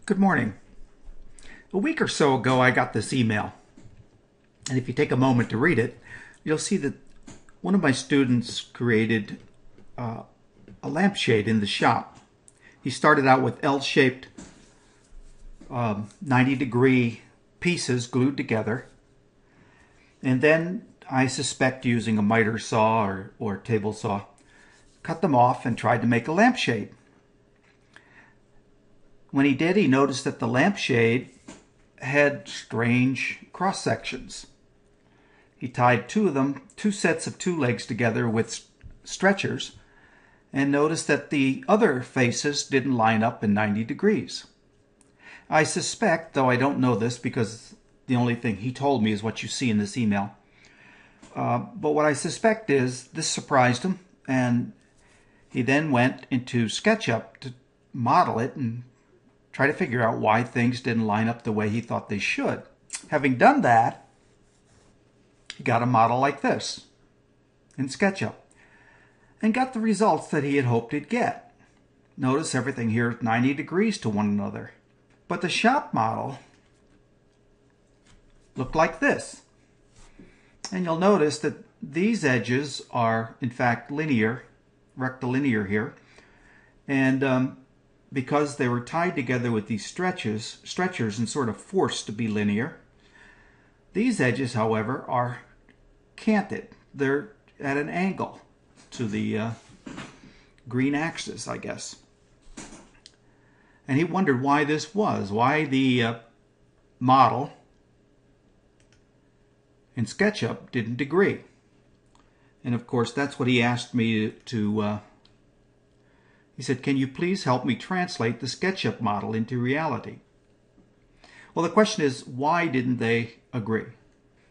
Good morning. A week or so ago, I got this email. And if you take a moment to read it, you'll see that one of my students created a lampshade in the shop. He started out with L-shaped 90-degree pieces glued together. And then, I suspect using a miter saw or table saw, cut them off and tried to make a lampshade. When he did, he noticed that the lampshade had strange cross sections. He tied two sets of two legs together with stretchers, and noticed that the other faces didn't line up in 90 degrees. I suspect, though I don't know this because the only thing he told me is what you see in this email, but what I suspect is this surprised him, and he then went into SketchUp to model it and try to figure out why things didn't line up the way he thought they should. Having done that, he got a model like this in SketchUp and got the results that he had hoped he'd get. Notice everything here is 90 degrees to one another. But the shop model looked like this. And you'll notice that these edges are, in fact, linear, rectilinear here. And because they were tied together with these stretchers and sort of forced to be linear, these edges, however, are canted. They're at an angle to the green axis, I guess. And he wondered why this was, why the model in SketchUp didn't agree. And of course, that's what he asked me to he said, "Can you please help me translate the SketchUp model into reality?" Well, the question is, why didn't they agree?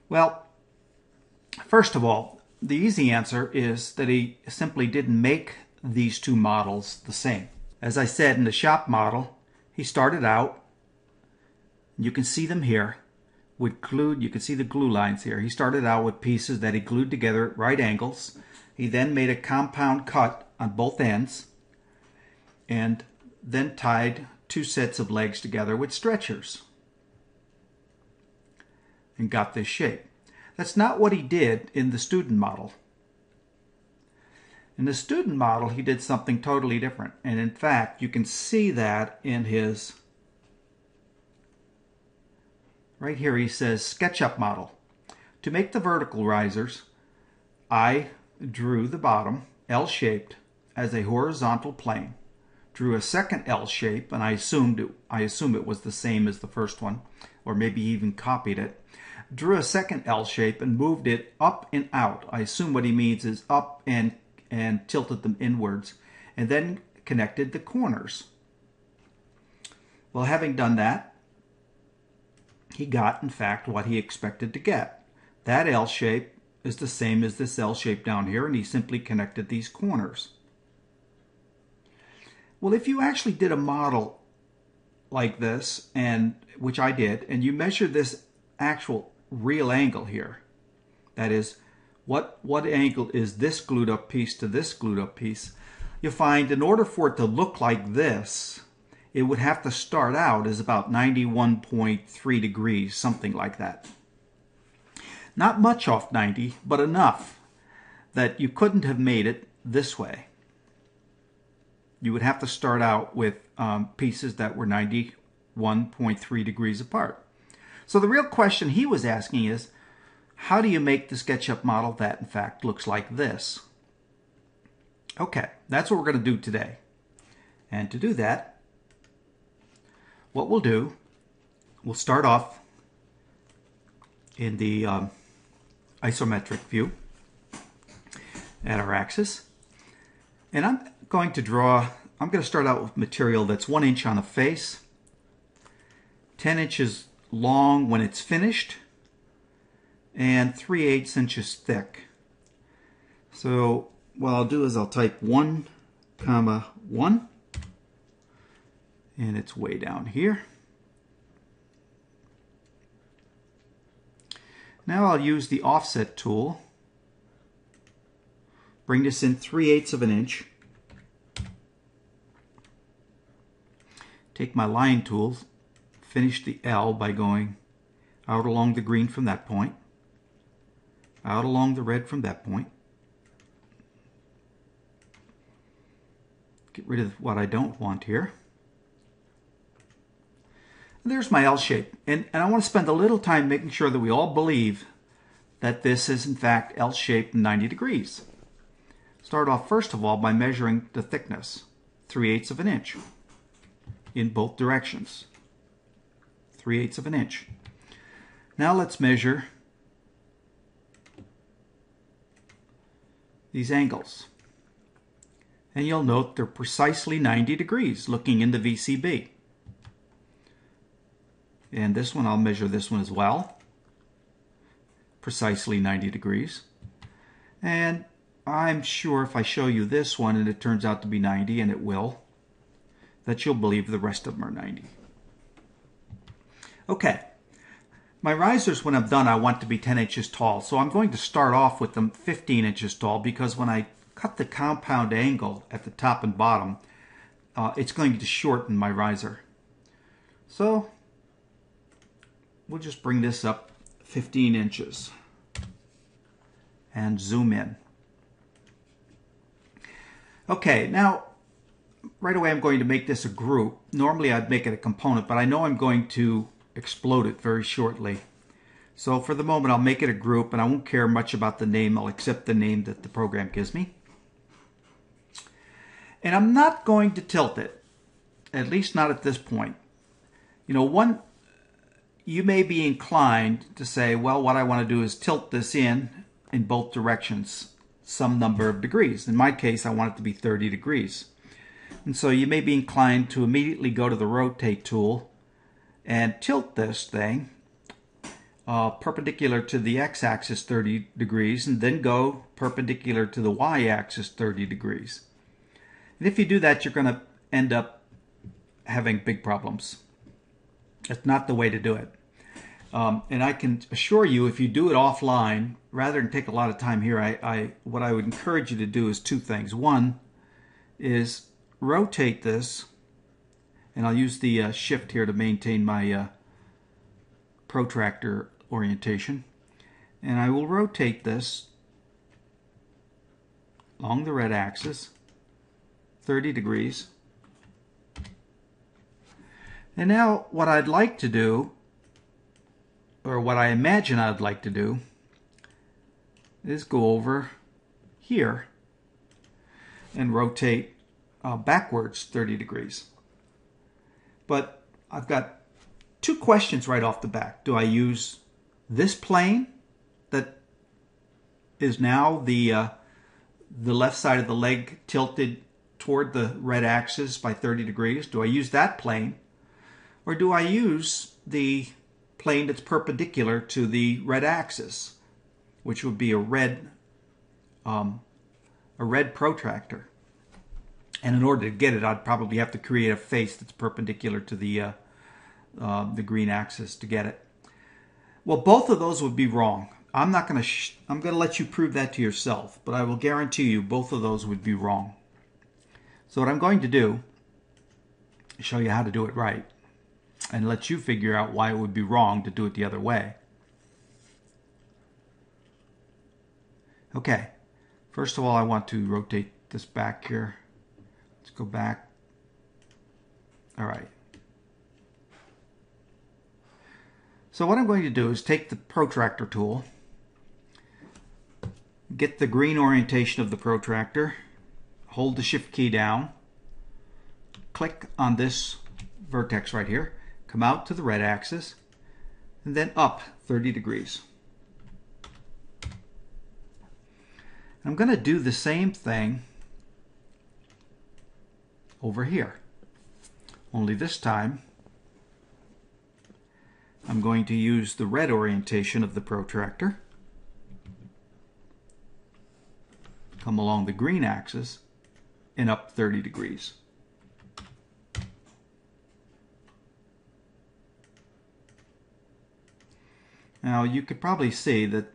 Well, first of all, the easy answer is that he simply didn't make these two models the same. As I said, in the shop model, he started out, you can see them here, with glued, you can see the glue lines here. He started out with pieces that he glued together at right angles. He then made a compound cut on both ends, and then tied two sets of legs together with stretchers and got this shape. That's not what he did in the student model. In the student model, he did something totally different. And in fact, you can see that in his, right here he says SketchUp model. To make the vertical risers, I drew the bottom, L-shaped, as a horizontal plane. Drew a second L shape, and I assume it was the same as the first one, or maybe even copied it. Drew a second L shape and moved it up and out. I assume what he means is up and tilted them inwards, and then connected the corners. Well, having done that, he got, in fact, what he expected to get. That L shape is the same as this L shape down here, and he simply connected these corners. Well, if you actually did a model like this, and which I did, and you measure this actual real angle here, that is, what angle is this glued up piece to this glued up piece, you'll find in order for it to look like this, it would have to start out as about 91.3 degrees, something like that. Not much off 90, but enough that you couldn't have made it this way. You would have to start out with pieces that were 91.3 degrees apart. So the real question he was asking is, how do you make the SketchUp model that, in fact, looks like this? Okay, that's what we're going to do today. And to do that, what we'll do, we'll start off in the isometric view at our axis. And I'm going to start out with material that's 1 inch on the face, 10 inches long when it's finished, and 3/8 inches thick. So what I'll do is I'll type 1, 1, and it's way down here. Now I'll use the offset tool, bring this in 3/8 of an inch, take my line tool, finish the L by going out along the green from that point, out along the red from that point. Get rid of what I don't want here. And there's my L shape. And I want to spend a little time making sure that we all believe that this is in fact L-shaped 90 degrees. Start off first of all by measuring the thickness, 3/8 of an inch in both directions. 3/8 of an inch. Now let's measure these angles. And you'll note they're precisely 90 degrees looking into VCB. And this one, I'll measure this one as well. Precisely 90 degrees. And I'm sure if I show you this one and it turns out to be 90, and it will, that you'll believe the rest of them are 90. Okay. My risers, when I'm done, I want to be 10 inches tall. So I'm going to start off with them 15 inches tall, because when I cut the compound angle at the top and bottom, it's going to shorten my riser. So we'll just bring this up 15 inches and zoom in. Okay, now right away I'm going to make this a group. Normally I'd make it a component, but I know I'm going to explode it very shortly. So for the moment I'll make it a group, and I won't care much about the name. I'll accept the name that the program gives me. And I'm not going to tilt it, at least not at this point. You know, you may be inclined to say, well, what I want to do is tilt this in both directions, some number of degrees. In my case, I want it to be 30 degrees. And so you may be inclined to immediately go to the Rotate tool and tilt this thing perpendicular to the x-axis 30 degrees, and then go perpendicular to the y-axis 30 degrees. And if you do that, you're going to end up having big problems. That's not the way to do it. And I can assure you, if you do it offline, rather than take a lot of time here, what I would encourage you to do is two things. One is rotate this, and I'll use the shift here to maintain my protractor orientation. And I will rotate this along the red axis, 30 degrees. And now what I'd like to do, or what I imagine I'd like to do, is go over here and rotate backwards 30 degrees. But I've got two questions right off the bat. Do I use this plane that is now the left side of the leg tilted toward the red axis by 30 degrees? Do I use that plane? Or do I use the plane that's perpendicular to the red axis, which would be a red protractor? And in order to get it, I'd probably have to create a face that's perpendicular to the green axis to get it. Well, both of those would be wrong. I'm going to let you prove that to yourself, but I will guarantee you both of those would be wrong. So what I'm going to do is show you how to do it right, and let you figure out why it would be wrong to do it the other way. Okay, first of all, I want to rotate this back here. Let's go back. All right. So what I'm going to do is take the Protractor tool, get the green orientation of the protractor, hold the Shift key down, click on this vertex right here, come out to the red axis, and then up 30 degrees. I'm going to do the same thing over here, only this time I'm going to use the red orientation of the protractor, come along the green axis, and up 30 degrees. Now you could probably see that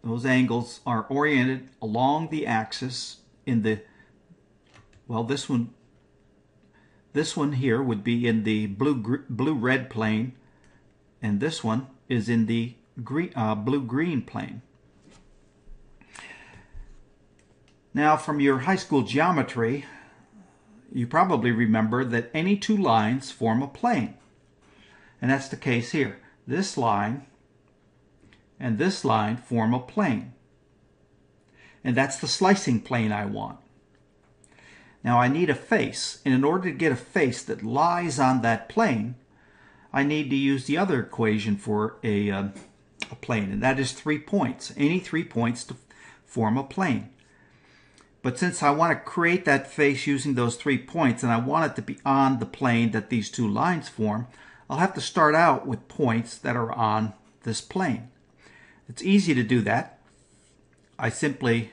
those angles are oriented along the axis in the Well, this one here would be in the blue-red plane, and this one is in the blue-green plane. Now, from your high school geometry, you probably remember that any two lines form a plane. And that's the case here. This line and this line form a plane. And that's the slicing plane I want. Now I need a face, and in order to get a face that lies on that plane, I need to use the other equation for a plane, and that is 3 points. Any 3 points to form a plane. But since I want to create that face using those 3 points, and I want it to be on the plane that these two lines form, I'll have to start out with points that are on this plane. It's easy to do that. I simply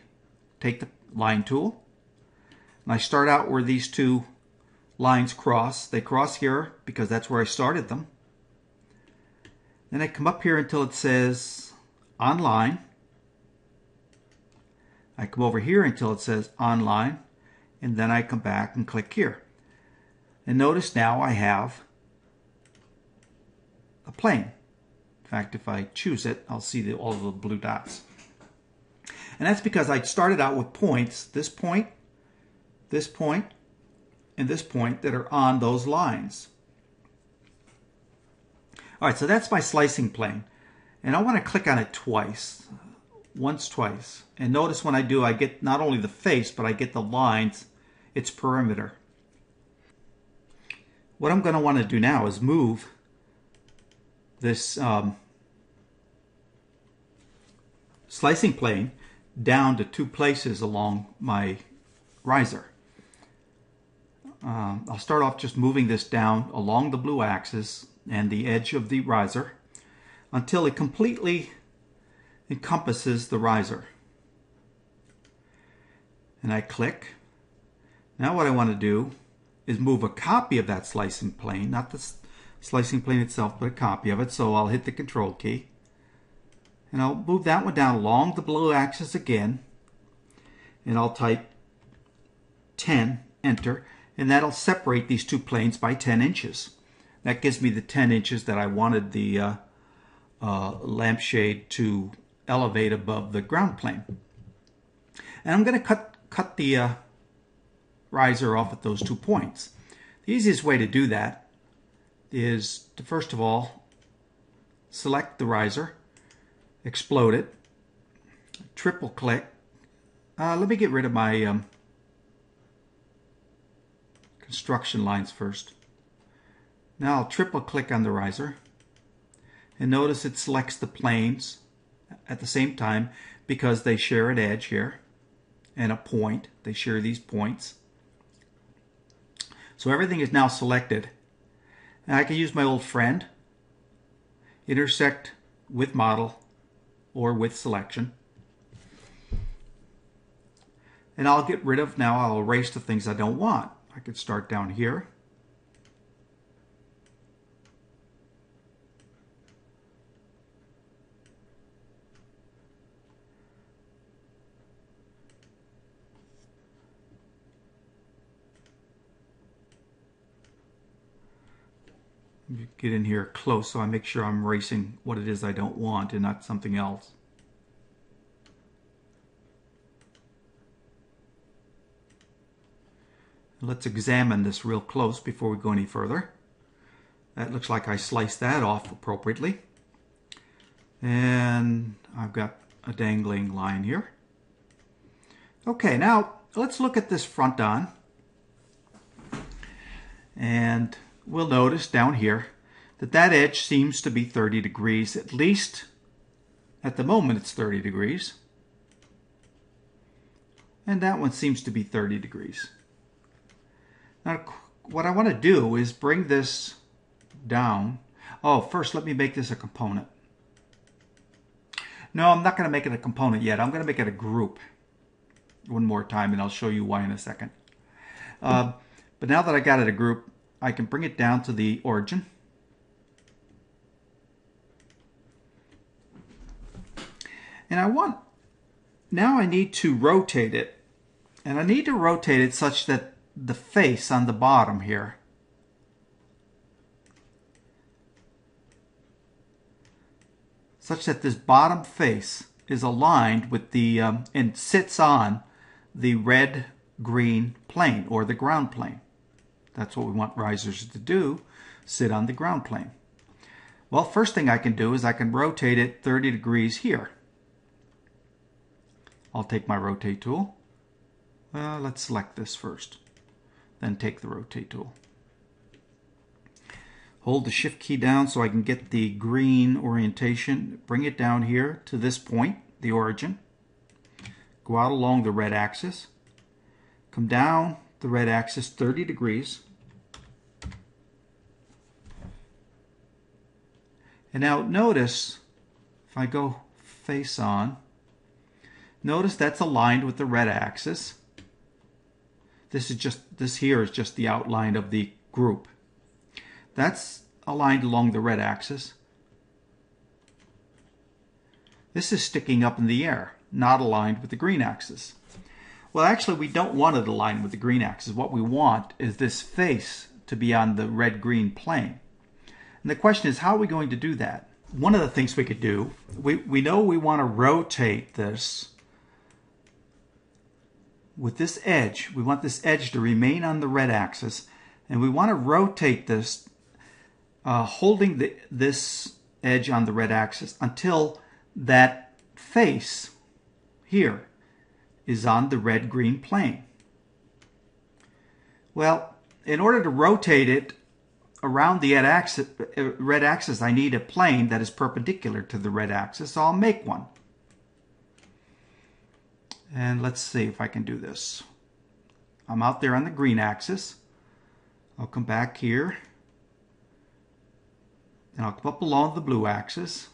take the line tool, and I start out where these two lines cross. They cross here because that's where I started them. Then I come up here until it says on line. I come over here until it says on line, and then I come back and click here. And notice now I have a plane. In fact, if I choose it, I'll see all of the blue dots. And that's because I started out with points, this point, and this point that are on those lines. All right, so that's my slicing plane. And I want to click on it twice. Once, twice. And notice when I do, I get not only the face, but I get the lines, its perimeter. What I'm going to want to do now is move this slicing plane down to 2 places along my riser. I'll start off just moving this down along the blue axis and the edge of the riser until it completely encompasses the riser. And I click. Now what I want to do is move a copy of that slicing plane, not the slicing plane itself, but a copy of it. So I'll hit the Control key. And I'll move that one down along the blue axis again. And I'll type 10, enter. And that'll separate these two planes by 10 inches. That gives me the 10 inches that I wanted the lampshade to elevate above the ground plane. And I'm going to cut the riser off at those 2 points. The easiest way to do that is to first of all select the riser, explode it, triple click. Let me get rid of my construction lines first. Now I'll triple click on the riser, and notice it selects the planes at the same time because they share an edge here and a point. They share these points. So everything is now selected. And I can use my old friend, intersect with model or with selection. And I'll get rid of, now I'll erase the things I don't want. I could start down here. Get in here close so I make sure I'm erasing what it is I don't want and not something else. Let's examine this real close before we go any further. That looks like I sliced that off appropriately. And I've got a dangling line here. Okay, now let's look at this front on. And we'll notice down here that that edge seems to be 30 degrees. At least at the moment it's 30 degrees. And that one seems to be 30 degrees. Now what I want to do is bring this down. Oh, first let me make this a component. No, I'm not going to make it a component yet. I'm going to make it a group one more time, and I'll show you why in a second. But now that I got it a group, I can bring it down to the origin. And now I need to rotate it. And I need to rotate it such that the face on the bottom here. Such that this bottom face is aligned with the, and sits on the red-green plane, or the ground plane. That's what we want risers to do, sit on the ground plane. Well, first thing I can do is I can rotate it 30 degrees here. I'll take my rotate tool. Let's select this first, then take the rotate tool. Hold the shift key down so I can get the green orientation. Bring it down here to this point, the origin. Go out along the red axis. Come down the red axis 30 degrees. And now notice, if I go face on, notice that's aligned with the red axis. This here is just the outline of the group. That's aligned along the red axis. This is sticking up in the air, not aligned with the green axis. Well, actually, we don't want it aligned with the green axis. What we want is this face to be on the red-green plane. And the question is, how are we going to do that? One of the things we could do, we know we want to rotate this with this edge. We want this edge to remain on the red axis, and we want to rotate this holding this edge on the red axis until that face here is on the red-green plane. Well, in order to rotate it around the red axis, I need a plane that is perpendicular to the red axis, so I'll make one. And let's see if I can do this. I'm out there on the green axis. I'll come back here. And I'll come up along the blue axis.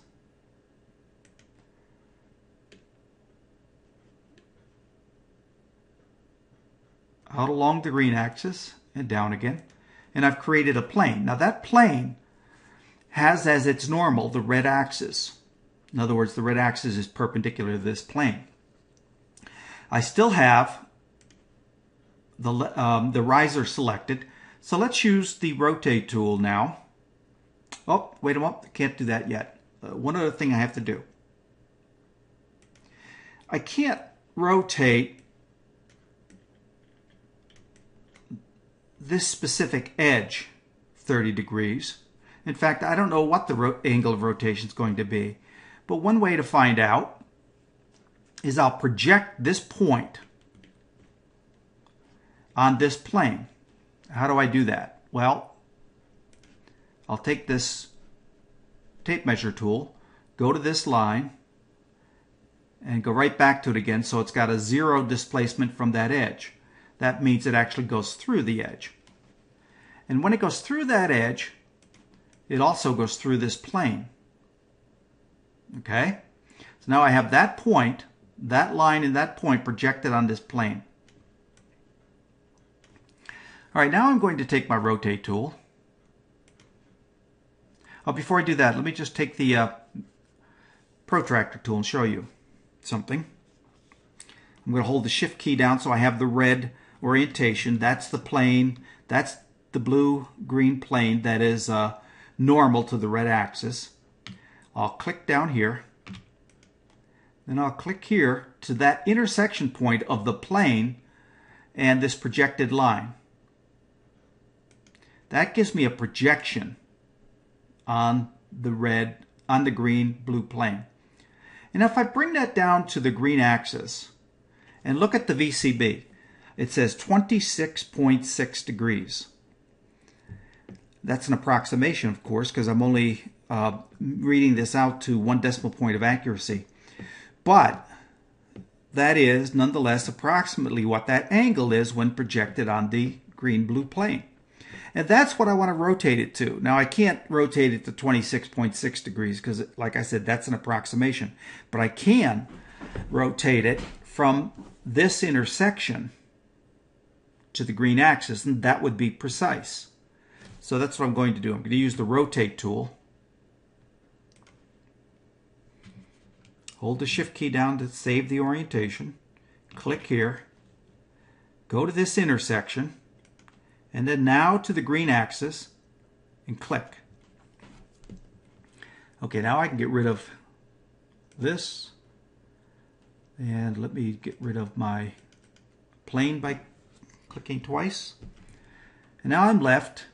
Out along the green axis and down again. And I've created a plane. Now that plane has as its normal the red axis. In other words, the red axis is perpendicular to this plane. I still have the riser selected. So let's use the rotate tool now. Oh, wait a moment, I can't do that yet. One other thing I have to do. I can't rotate this specific edge 30 degrees. In fact, I don't know what the angle of rotation is going to be. But one way to find out is I'll project this point on this plane. How do I do that? Well, I'll take this tape measure tool, go to this line, and go right back to it again, so it's got a 0 displacement from that edge. That means it actually goes through the edge. And when it goes through that edge, it also goes through this plane. Okay? So now I have that point, that line and that point projected on this plane. All right, now I'm going to take my rotate tool. Oh, before I do that, let me just take the Protractor tool and show you something. I'm going to hold the shift key down so I have the red orientation. That's the plane. That's the blue-green plane that is normal to the red axis. I'll click down here. Then I'll click here to that intersection point of the plane and this projected line. That gives me a projection on the green blue plane. And if I bring that down to the green axis and look at the VCB, it says 26.6 degrees. That's an approximation, of course, because I'm only reading this out to 1 decimal point of accuracy. But that is nonetheless approximately what that angle is when projected on the green blue plane. And that's what I want to rotate it to. Now, I can't rotate it to 26.6 degrees because, like I said, that's an approximation. But I can rotate it from this intersection to the green axis, and that would be precise. So that's what I'm going to do. I'm going to use the rotate tool. Hold the shift key down to save the orientation. Click here. Go to this intersection. And then now to the green axis and click. Okay, now I can get rid of this. And let me get rid of my plane by clicking twice. And now I'm left.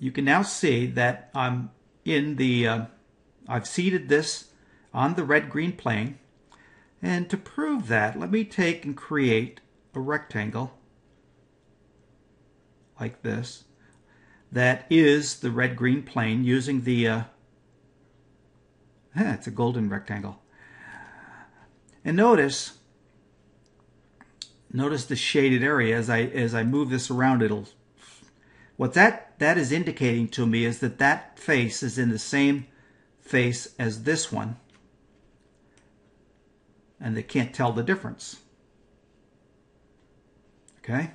You can now see that I'm in the, I've seated this on the red-green plane. And to prove that, let me take and create a rectangle like this that is the red-green plane using the, it's a golden rectangle. And notice the shaded area as I move this around. What that is indicating to me is that face is in the same face as this one, and they can't tell the difference. Okay,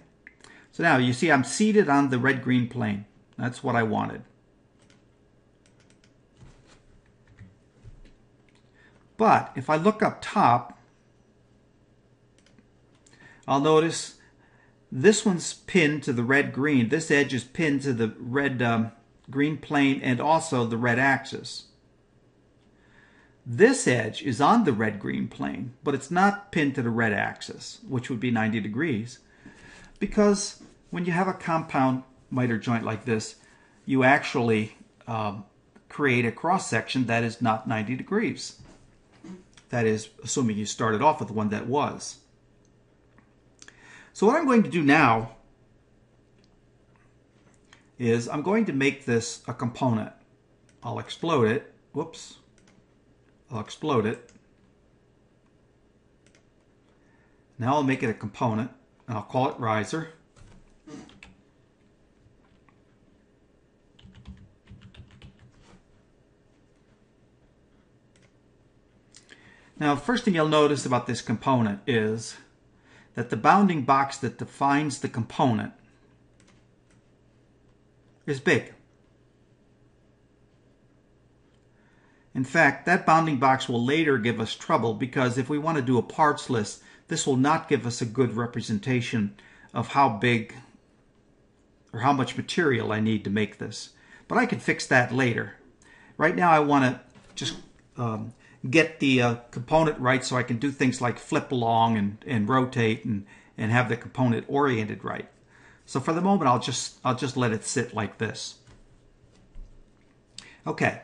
so now you see I'm seated on the red-green plane. That's what I wanted. But if I look up top, I'll notice this one's pinned to the red-green. This edge is pinned to the red-green plane and also the red axis. This edge is on the red-green plane, but it's not pinned to the red axis, which would be 90 degrees. Because when you have a compound miter joint like this, you actually create a cross-section that is not 90 degrees. That is, assuming you started off with one that was. So what I'm going to do now is I'm going to make this a component. I'll explode it. Whoops. I'll explode it. Now I'll make it a component, and I'll call it riser. Now, the first thing you'll notice about this component is that the bounding box that defines the component is big. In fact, that bounding box will later give us trouble because if we want to do a parts list, this will not give us a good representation of how big or how much material I need to make this. But I can fix that later. Right now I want to just get the component right so I can do things like flip along and rotate and have the component oriented right. So for the moment I'll just let it sit like this. Okay.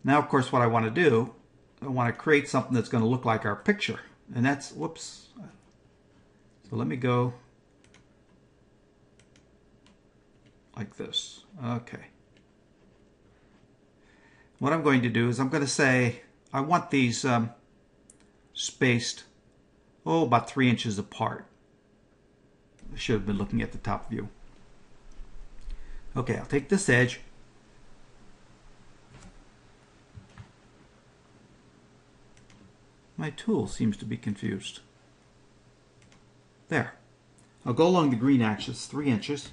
Now of course what I want to do, I want to create something that's going to look like our picture. And that's, whoops. So let me go like this. Okay. What I'm going to do is I'm going to say I want these spaced, about 3 inches apart. I should have been looking at the top view. Okay, I'll take this edge. My tool seems to be confused. There. I'll go along the green axis, 3 inches.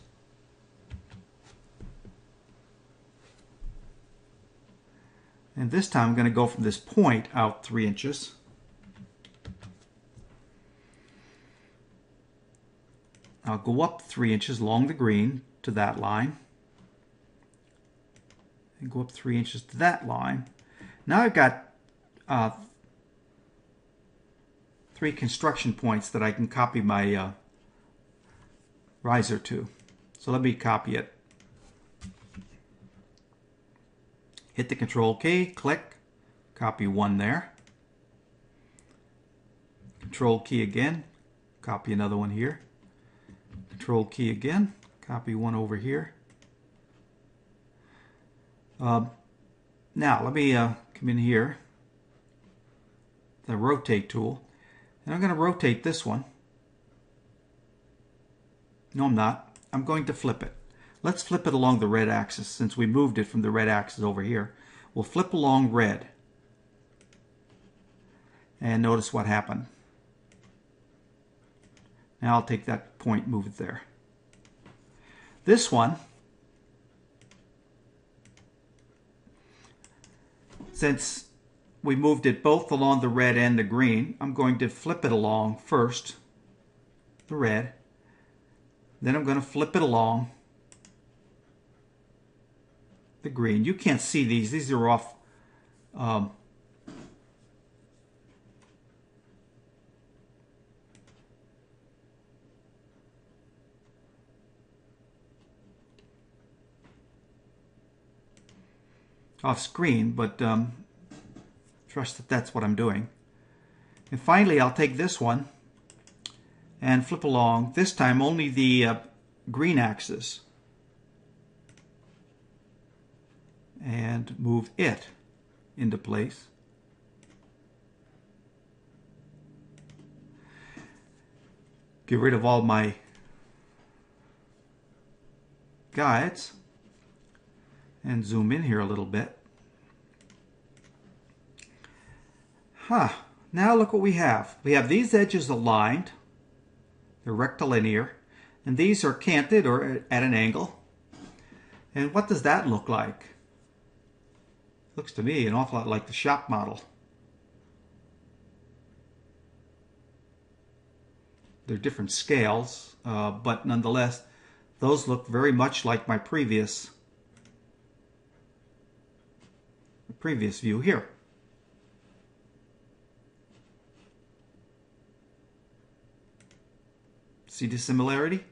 And this time I'm going to go from this point out 3 inches. I'll go up 3 inches along the green to that line. And go up 3 inches to that line. Now I've got 3 construction points that I can copy my riser to. So let me copy it. Hit the Control key, click, copy one there. Control key again, copy another one here. Control key again, copy one over here. Now let me come in here, the rotate tool, and I'm going to rotate this one. No, I'm not. I'm going to flip it. Let's flip it along the red axis since we moved it from the red axis over here. We'll flip along red. And notice what happened. Now I'll take that point, move it there. This one, since we moved it both along the red and the green, I'm going to flip it along first the red. Then I'm going to flip it along the green. You can't see these. These are off off screen, but trust that that's what I'm doing. And finally, I'll take this one and flip along, this time only the green axis, and move it into place. Get rid of all my guides and zoom in here a little bit. Now look what we have. We have these edges aligned. They're rectilinear. And these are canted or at an angle. And what does that look like? Looks to me an awful lot like the shop model. They're different scales, but nonetheless, those look very much like my previous view here. See the similarity?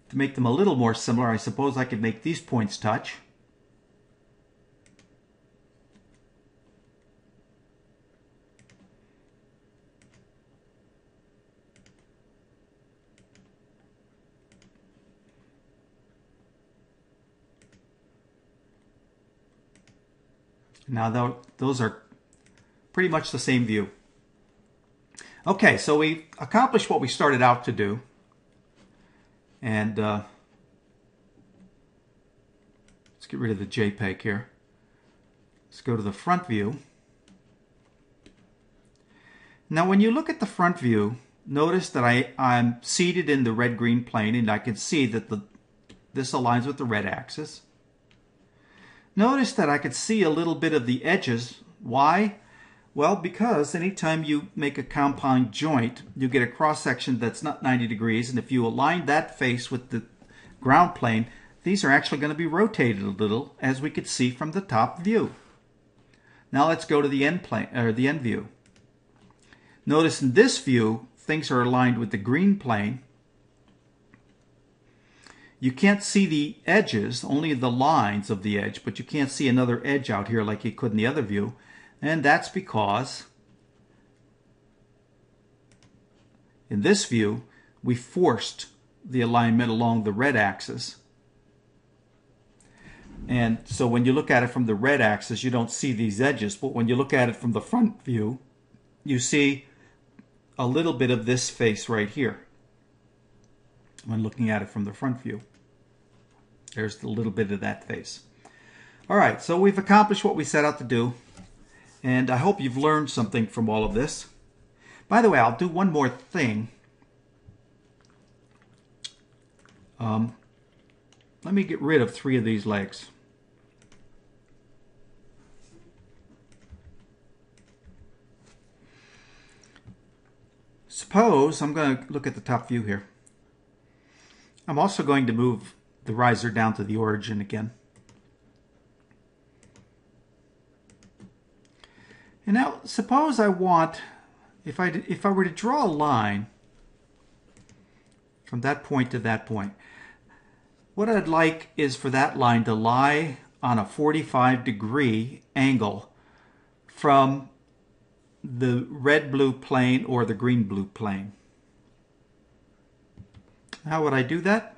To make them a little more similar, I suppose I could make these points touch. Now those are pretty much the same view. Okay, so we accomplished what we started out to do. And let's get rid of the JPEG here. Let's go to the front view. Now when you look at the front view, notice that I'm seated in the red-green plane, and I can see that this aligns with the red axis. Notice that I could see a little bit of the edges. Why? Well, because anytime you make a compound joint, you get a cross-section that's not 90 degrees, and if you align that face with the ground plane, these are actually going to be rotated a little, as we could see from the top view. Now let's go to the end plane, or the end view. Notice in this view, things are aligned with the green plane. You can't see the edges, only the lines of the edge, but you can't see another edge out here like you could in the other view. And that's because in this view, we forced the alignment along the red axis. And so when you look at it from the red axis, you don't see these edges. But when you look at it from the front view, you see a little bit of this face right here when looking at it from the front view. There's a little bit of that face. All right, so we've accomplished what we set out to do, and I hope you've learned something from all of this. By the way, I'll do one more thing. Let me get rid of 3 of these legs. Suppose I'm going to look at the top view here. I'm also going to move the riser down to the origin again. And now suppose I want, if I were to draw a line from that point to that point, what I'd like is for that line to lie on a 45-degree angle from the red-blue plane or the green-blue plane. How would I do that?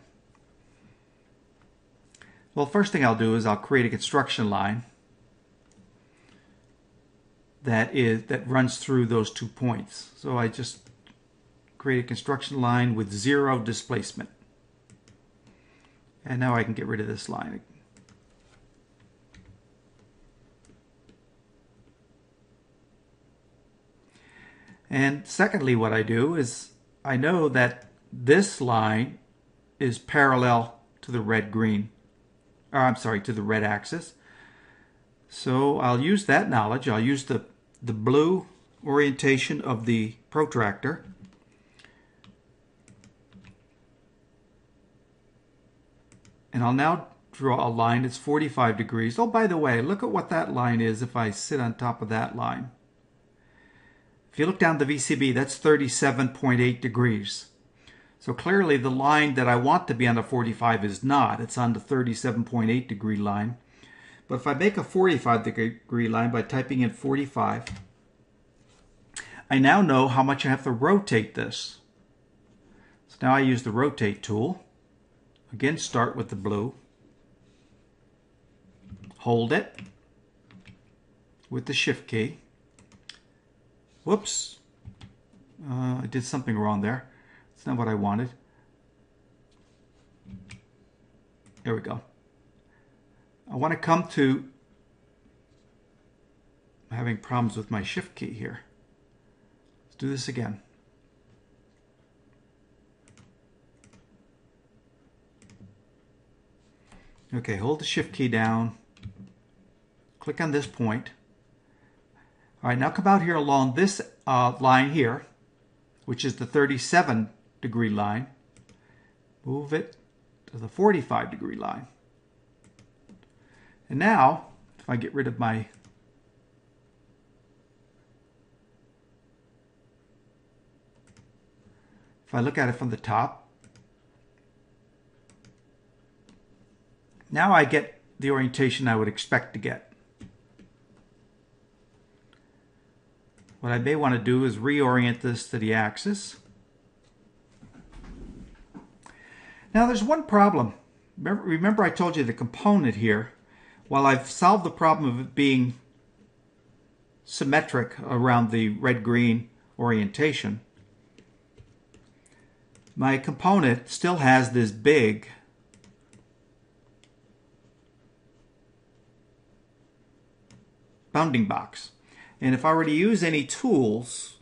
Well, first thing I'll do is I'll create a construction line that runs through those 2 points. So I just create a construction line with 0 displacement. And now I can get rid of this line. And secondly, what I do is I know that this line is parallel to the red-green, or I'm sorry, to the red axis. So I'll use that knowledge. I'll use the blue orientation of the protractor. And I'll now draw a line that's 45 degrees. Oh, by the way, look at what that line is if I sit on top of that line. If you look down the VCB, that's 37.8 degrees. So clearly the line that I want to be on the 45 is not. It's on the 37.8 degree line. But if I make a 45 degree line by typing in 45, I now know how much I have to rotate this. So now I use the rotate tool. Again, start with the blue. Hold it with the shift key. Whoops. I did something wrong there. It's not what I wanted. There we go. I want to come to... I'm having problems with my shift key here. Let's do this again. Okay, hold the shift key down. Click on this point. All right, now come out here along this line here, which is the 37 degree line. Move it to the 45 degree line. And now, if I get rid of my... If I look at it from the top, now I get the orientation I would expect to get. What I may want to do is reorient this to the axis. Now there's one problem. Remember I told you the component here, while I've solved the problem of it being symmetric around the red-green orientation, my component still has this big bounding box. And if I were to use any tools,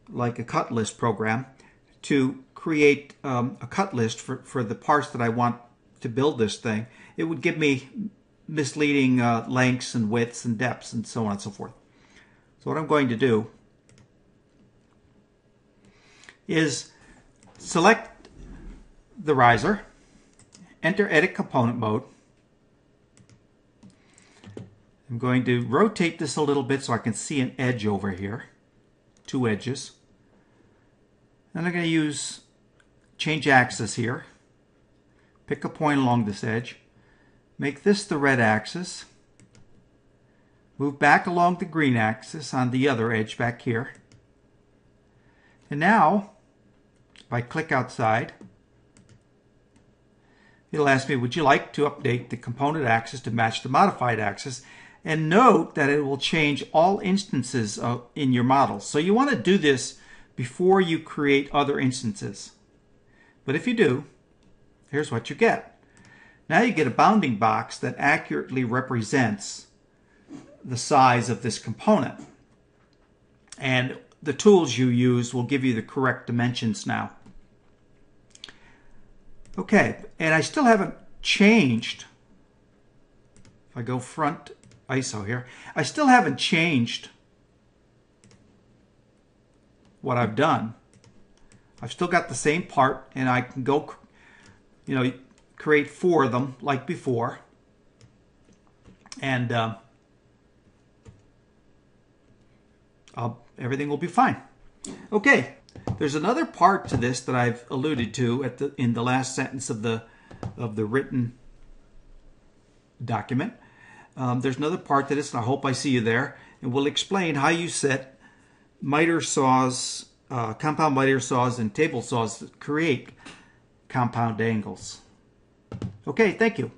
like a cut list program, to create a cut list for the parts that I want to build this thing, it would give me misleading lengths and widths and depths and so on and so forth. So what I'm going to do is select the riser, enter Edit Component Mode. I'm going to rotate this a little bit so I can see an edge over here, two edges. Then I'm going to use Change Axis here. Pick a point along this edge. Make this the red axis. Move back along the green axis on the other edge back here. And now, if I click outside, it'll ask me, would you like to update the component axis to match the modified axis? And note that it will change all instances in your model. So you want to do this before you create other instances. But if you do, here's what you get. Now you get a bounding box that accurately represents the size of this component. And the tools you use will give you the correct dimensions now. Okay, and I still haven't changed. If I go front ISO here, I still haven't changed what I've done. I've still got the same part, and I can go, create 4 of them like before, and everything will be fine. Okay, there's another part to this that I've alluded to in the last sentence of the written document. There's another part to this, and I hope I see you there, and we'll explain how you set miter saws, compound miter saws, and table saws that create compound angles. Okay, thank you.